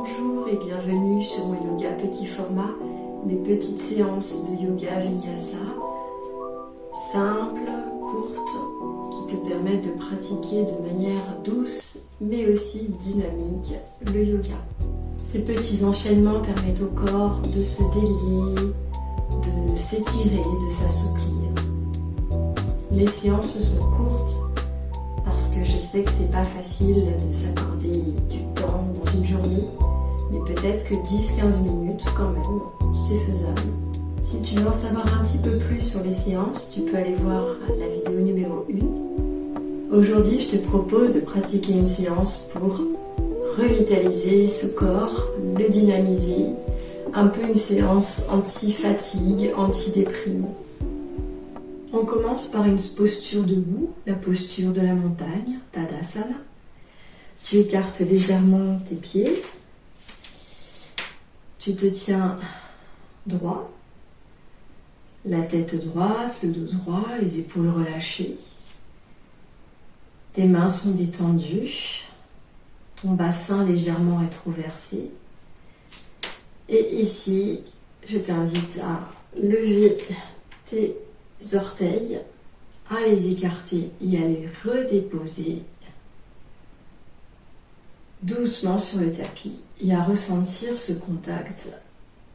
Bonjour et bienvenue sur mon yoga petit format, mes petites séances de yoga vinyasa, simples, courtes, qui te permettent de pratiquer de manière douce mais aussi dynamique le yoga. Ces petits enchaînements permettent au corps de se délier, de s'étirer, de s'assouplir. Les séances sont courtes parce que je sais que c'est pas facile de s'accorder du temps dans une journée, mais peut-être que 10-15 minutes quand même, c'est faisable. Si tu veux en savoir un petit peu plus sur les séances, tu peux aller voir la vidéo numéro 1. Aujourd'hui, je te propose de pratiquer une séance pour revitaliser ce corps, le dynamiser, un peu une séance anti-fatigue, anti-déprime. On commence par une posture debout, la posture de la montagne, Tadasana. Tu écartes légèrement tes pieds. Tu te tiens droit, la tête droite, le dos droit, les épaules relâchées. Tes mains sont détendues, ton bassin légèrement rétroversé. Et ici, je t'invite à lever tes orteils, à les écarter et à les redéposer doucement sur le tapis et à ressentir ce contact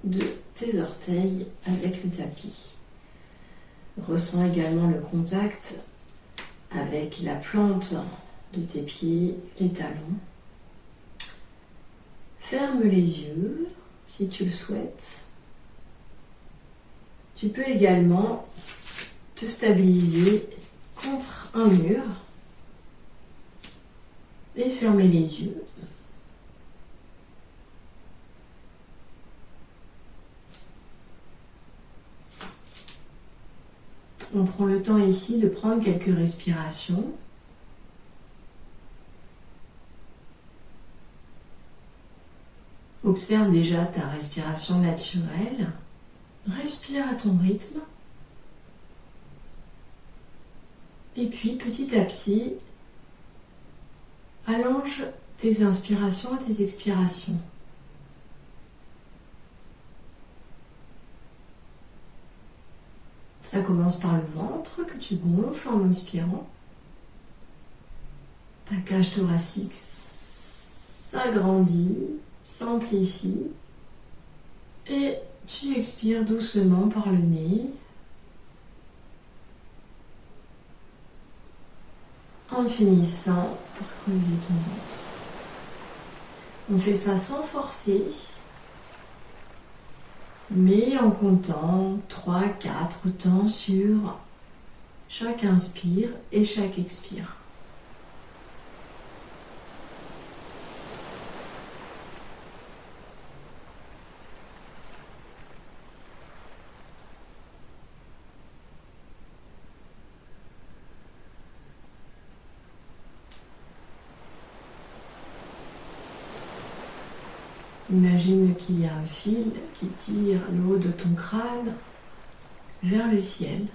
de tes orteils avec le tapis. Ressens également le contact avec la plante de tes pieds, les talons. Ferme les yeux si tu le souhaites. Tu peux également te stabiliser contre un mur et fermer les yeux. On prend le temps ici de prendre quelques respirations. Observe déjà ta respiration naturelle. Respire à ton rythme. Et puis, petit à petit, allonge tes inspirations et tes expirations. Ça commence par le ventre que tu gonfles en inspirant. Ta cage thoracique s'agrandit, s'amplifie. Et tu expires doucement par le nez. En finissant par creuser ton ventre. On fait ça sans forcer, mais en comptant 3-4 temps sur chaque inspire et chaque expire. Imagine qu'il y a un fil qui tire le haut de ton crâne vers le ciel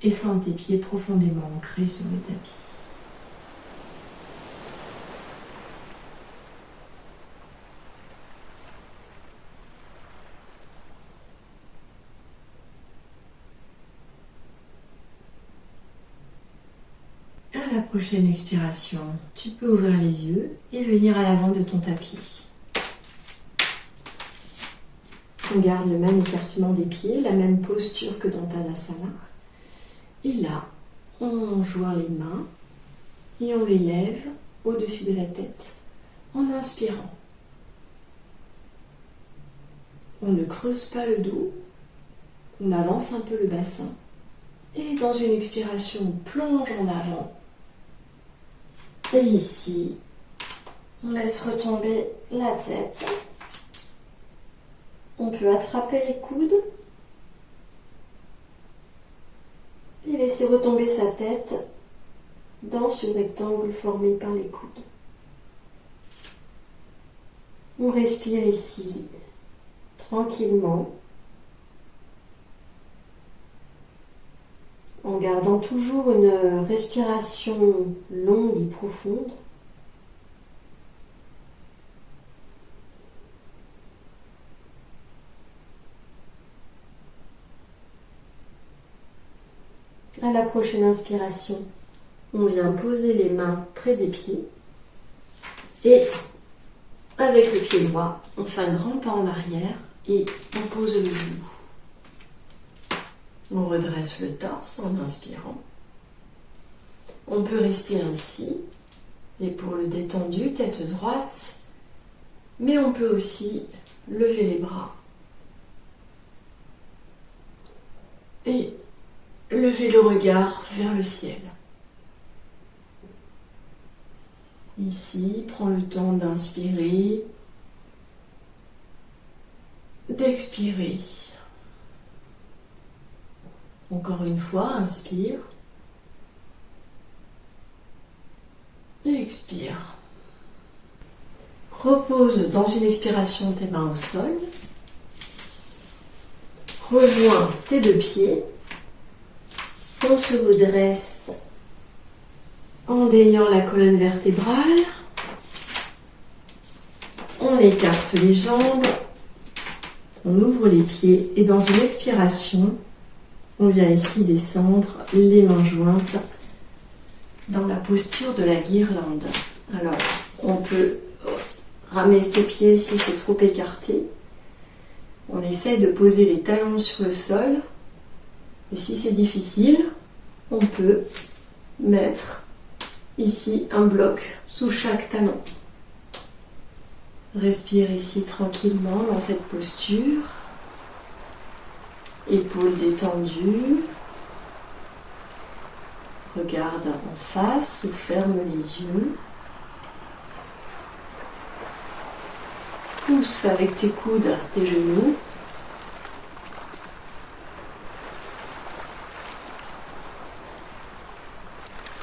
et sens tes pieds profondément ancrés sur le tapis. À la prochaine expiration, tu peux ouvrir les yeux et venir à l'avant de ton tapis. On garde le même écartement des pieds, la même posture que dans Tadasana. Et là, on joint les mains et on les lève au-dessus de la tête en inspirant. On ne creuse pas le dos, on avance un peu le bassin. Et dans une expiration, on plonge en avant. Et ici, on laisse retomber la tête. On peut attraper les coudes et laisser retomber sa tête dans ce rectangle formé par les coudes. On respire ici tranquillement, en gardant toujours une respiration longue et profonde. À la prochaine inspiration, on vient poser les mains près des pieds et avec le pied droit, on fait un grand pas en arrière et on pose le genou. On redresse le torse en inspirant. On peut rester ainsi, épaules détendues, tête droite, mais on peut aussi lever les bras et lever le regard vers le ciel. Ici, prends le temps d'inspirer, d'expirer. Encore une fois, inspire. Et expire. Repose dans une expiration tes mains au sol. Rejoins tes deux pieds. On se redresse en déliant la colonne vertébrale. On écarte les jambes. On ouvre les pieds et dans une expiration, on vient ici descendre les mains jointes dans la posture de la guirlande. Alors, on peut ramener ses pieds si c'est trop écarté. On essaie de poser les talons sur le sol. Et si c'est difficile, on peut mettre ici un bloc sous chaque talon. Respire ici tranquillement dans cette posture. Épaules détendues. Regarde en face ou ferme les yeux. Pousse avec tes coudes tes genoux.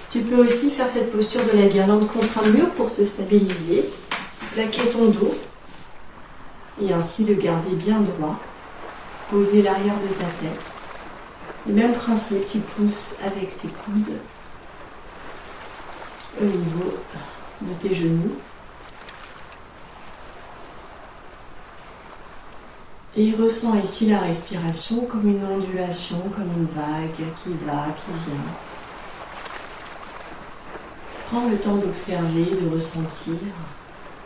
Tu peux aussi faire cette posture de la guirlande contre un mur pour te stabiliser. Plaquer ton dos et ainsi le garder bien droit. Poser l'arrière de ta tête. Et même principe, tu pousses avec tes coudes au niveau de tes genoux. Et ressens ici la respiration comme une ondulation, comme une vague qui va, qui vient. Prends le temps d'observer, de ressentir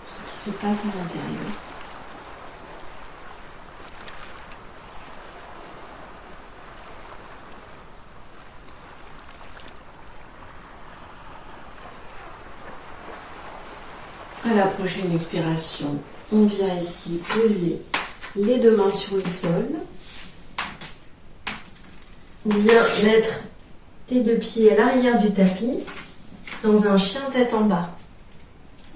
ce qui se passe à l'intérieur. À la prochaine expiration, on vient ici poser les deux mains sur le sol. Viens mettre tes deux pieds à l'arrière du tapis dans un chien tête en bas.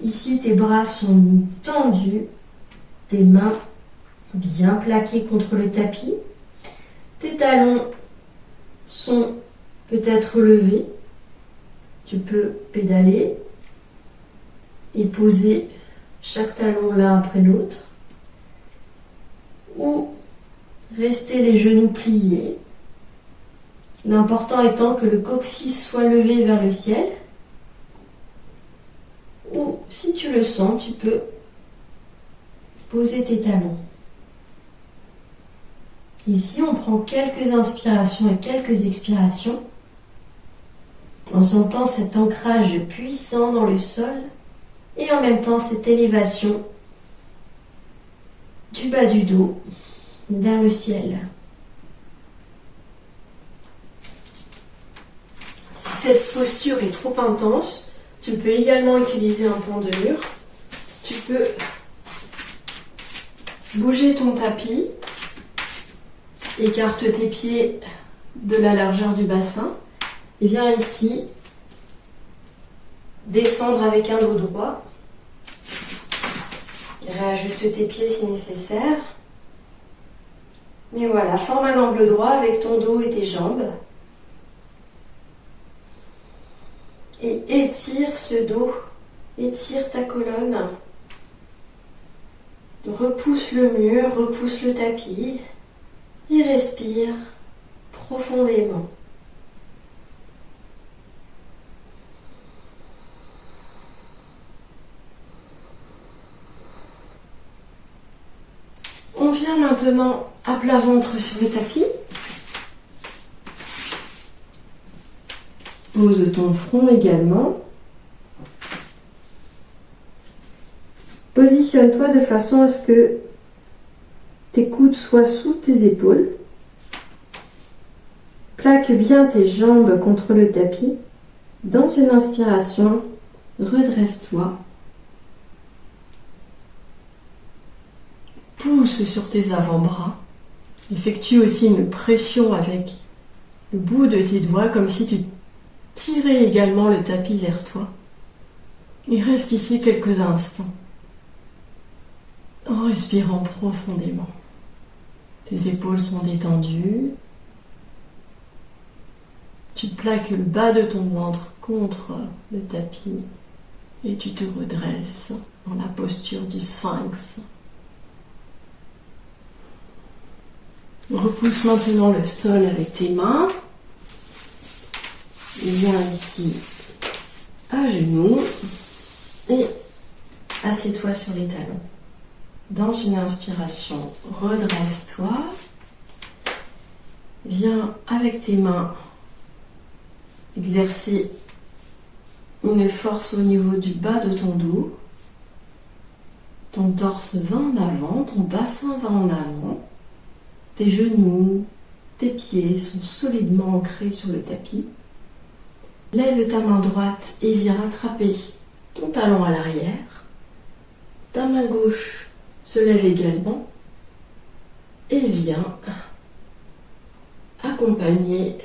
Ici, tes bras sont tendus, tes mains bien plaquées contre le tapis. Tes talons sont peut-être levés. Tu peux pédaler et poser chaque talon l'un après l'autre. Ou rester les genoux pliés. L'important étant que le coccyx soit levé vers le ciel. Ou si tu le sens, tu peux poser tes talons. Ici, on prend quelques inspirations et quelques expirations en sentant cet ancrage puissant dans le sol et en même temps cette élévation du bas du dos vers le ciel. Si cette posture est trop intense, tu peux également utiliser un pan de mur. Tu peux bouger ton tapis, écarte tes pieds de la largeur du bassin et viens ici descendre avec un dos droit. Réajuste tes pieds si nécessaire. Et voilà, forme un angle droit avec ton dos et tes jambes. Et étire ce dos, étire ta colonne. Repousse le mur, repousse le tapis. Et respire profondément. On vient maintenant à plat ventre sur le tapis. Pose ton front également. Positionne-toi de façon à ce que tes coudes soient sous tes épaules. Plaque bien tes jambes contre le tapis. Dans une inspiration, redresse-toi. Pousse sur tes avant-bras. Effectue aussi une pression avec le bout de tes doigts, comme si tu tirais également le tapis vers toi. Et reste ici quelques instants, en respirant profondément. Tes épaules sont détendues. Tu plaques le bas de ton ventre contre le tapis et tu te redresses dans la posture du sphinx. Repousse maintenant le sol avec tes mains. Viens ici à genoux et assieds-toi sur les talons. Dans une inspiration, redresse-toi. Viens avec tes mains exercer une force au niveau du bas de ton dos. Ton torse va en avant, ton bassin va en avant. Tes genoux, tes pieds sont solidement ancrés sur le tapis. Lève ta main droite et viens rattraper ton talon à l'arrière. Ta main gauche se lève également et viens accompagner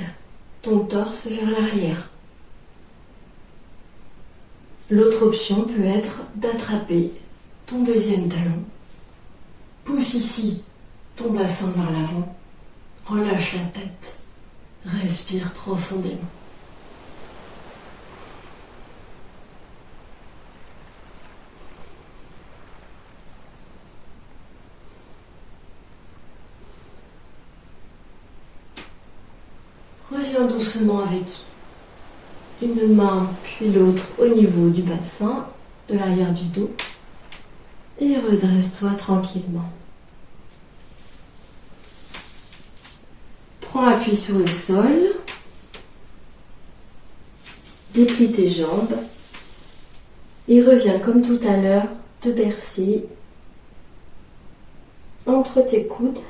ton torse vers l'arrière. L'autre option peut être d'attraper ton deuxième talon. Pousse ici ton bassin vers l'avant. Relâche la tête. Respire profondément. Reviens doucement avec une main puis l'autre au niveau du bassin, de l'arrière du dos et redresse-toi tranquillement. Prends appui sur le sol, déplie tes jambes et reviens comme tout à l'heure te bercer entre tes coudes.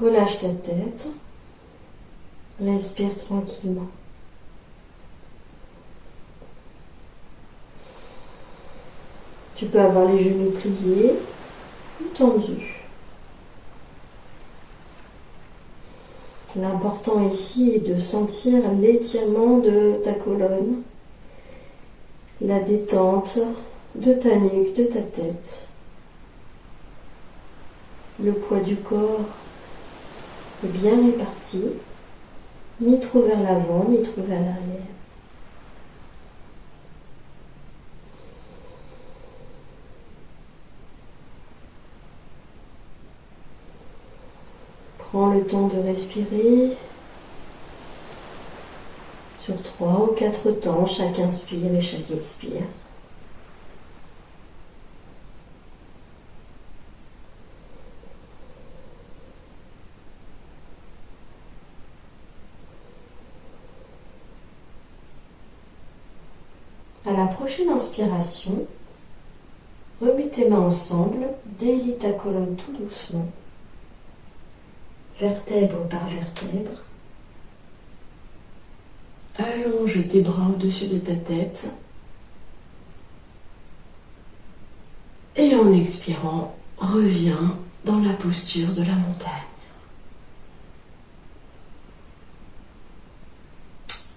Relâche ta tête. Respire tranquillement. Tu peux avoir les genoux pliés ou tendus. L'important ici est de sentir l'étirement de ta colonne, la détente de ta nuque, de ta tête. Le poids du corps est bien réparti. Ni trop vers l'avant, ni trop vers l'arrière. Prends le temps de respirer sur 3 ou 4 temps, chaque inspire et chaque expire. À la prochaine inspiration, remets tes mains ensemble, délie ta colonne tout doucement, vertèbre par vertèbre. Allonge tes bras au-dessus de ta tête. Et en expirant, reviens dans la posture de la montagne.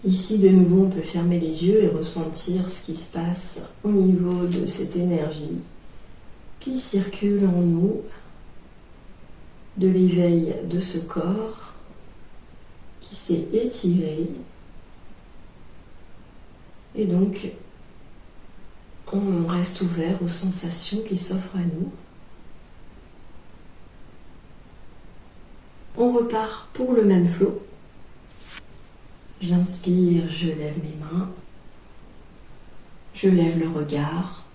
Ici, de nouveau, on peut fermer les yeux et ressentir ce qui se passe au niveau de cette énergie qui circule en nous, de l'éveil de ce corps qui s'est étiré. Et donc, on reste ouvert aux sensations qui s'offrent à nous. On repart pour le même flot. J'inspire, je lève mes mains, je lève le regard.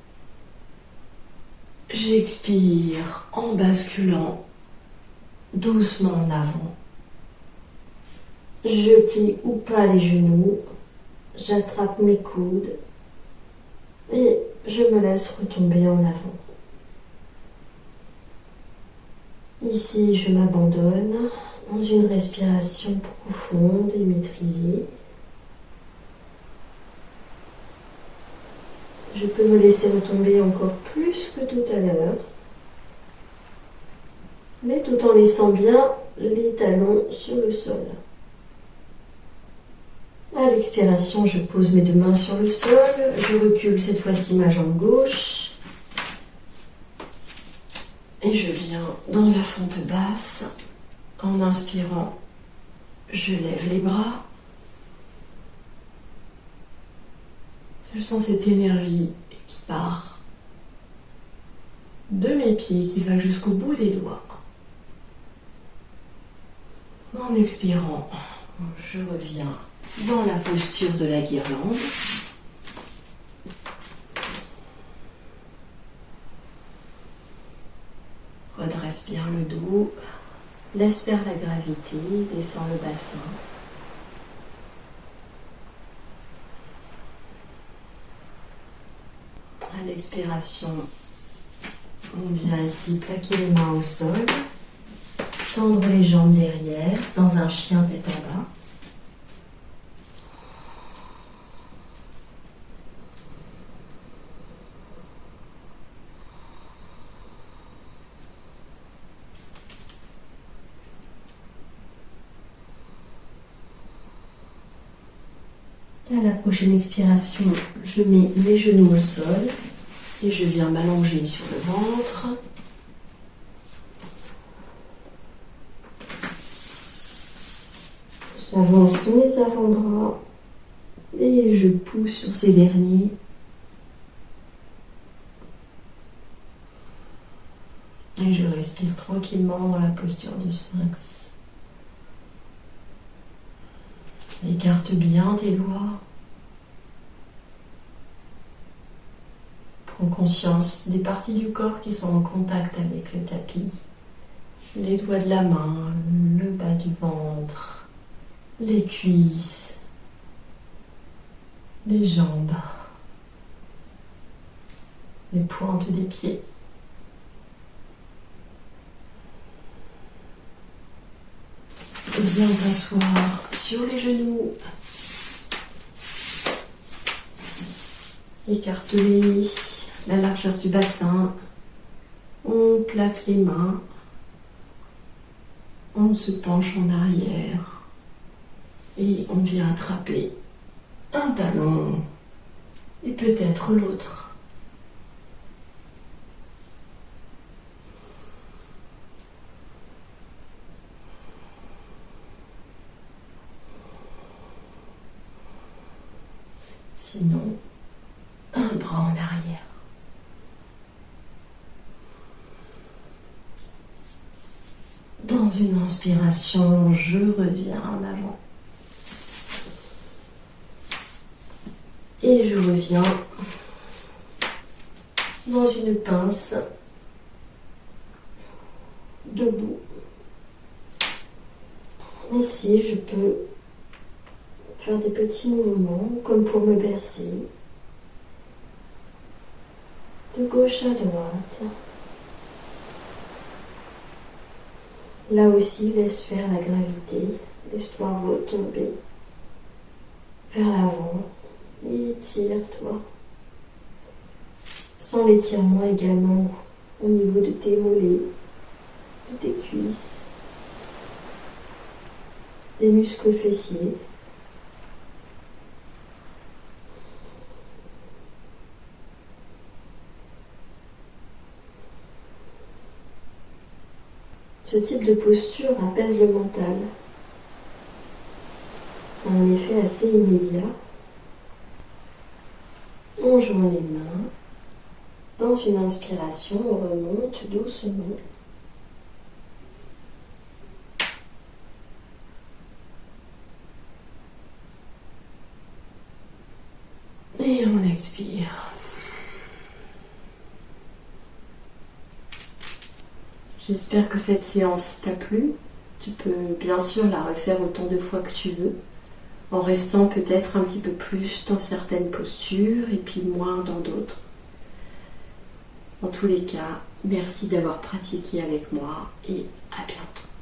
J'expire en basculant doucement en avant. Je plie ou pas les genoux, j'attrape mes coudes et je me laisse retomber en avant. Ici, je m'abandonne dans une respiration profonde et maîtrisée. Je peux me laisser retomber encore plus que tout à l'heure, mais tout en laissant bien les talons sur le sol. À l'expiration, je pose mes deux mains sur le sol, je recule cette fois-ci ma jambe gauche et je viens dans la fente basse. En inspirant, je lève les bras. Je sens cette énergie qui part de mes pieds, qui va jusqu'au bout des doigts. En expirant, je reviens dans la posture de la guirlande. Redresse bien le dos, laisse faire la gravité, descends le bassin. À l'expiration, on vient ici plaquer les mains au sol, tendre les jambes derrière dans un chien tête en bas. À la prochaine expiration, je mets les genoux au sol et je viens m'allonger sur le ventre. J'avance mes avant-bras et je pousse sur ces derniers. Et je respire tranquillement dans la posture du sphinx. Écarte bien tes doigts. Prends conscience des parties du corps qui sont en contact avec le tapis. Les doigts de la main, le bas du ventre, les cuisses, les jambes, les pointes des pieds. Et viens t'asseoir sur les genoux. Écarte-les, la largeur du bassin. On plaque les mains. On se penche en arrière. Et on vient attraper un talon et peut-être l'autre. Sinon, un bras en arrière. Dans une inspiration, je reviens en avant. Et je reviens dans une pince debout. Ici, je peux faire des petits mouvements comme pour me bercer. De gauche à droite. Là aussi, laisse faire la gravité. Laisse-toi retomber vers l'avant. Étire-toi. Sens l'étirement également au niveau de tes mollets, de tes cuisses, des muscles fessiers. Ce type de posture apaise le mental. Ça a un effet assez immédiat. On joint les mains. Dans une inspiration, on remonte doucement. Et on expire. J'espère que cette séance t'a plu. Tu peux bien sûr la refaire autant de fois que tu veux, en restant peut-être un petit peu plus dans certaines postures et puis moins dans d'autres. En tous les cas, merci d'avoir pratiqué avec moi et à bientôt.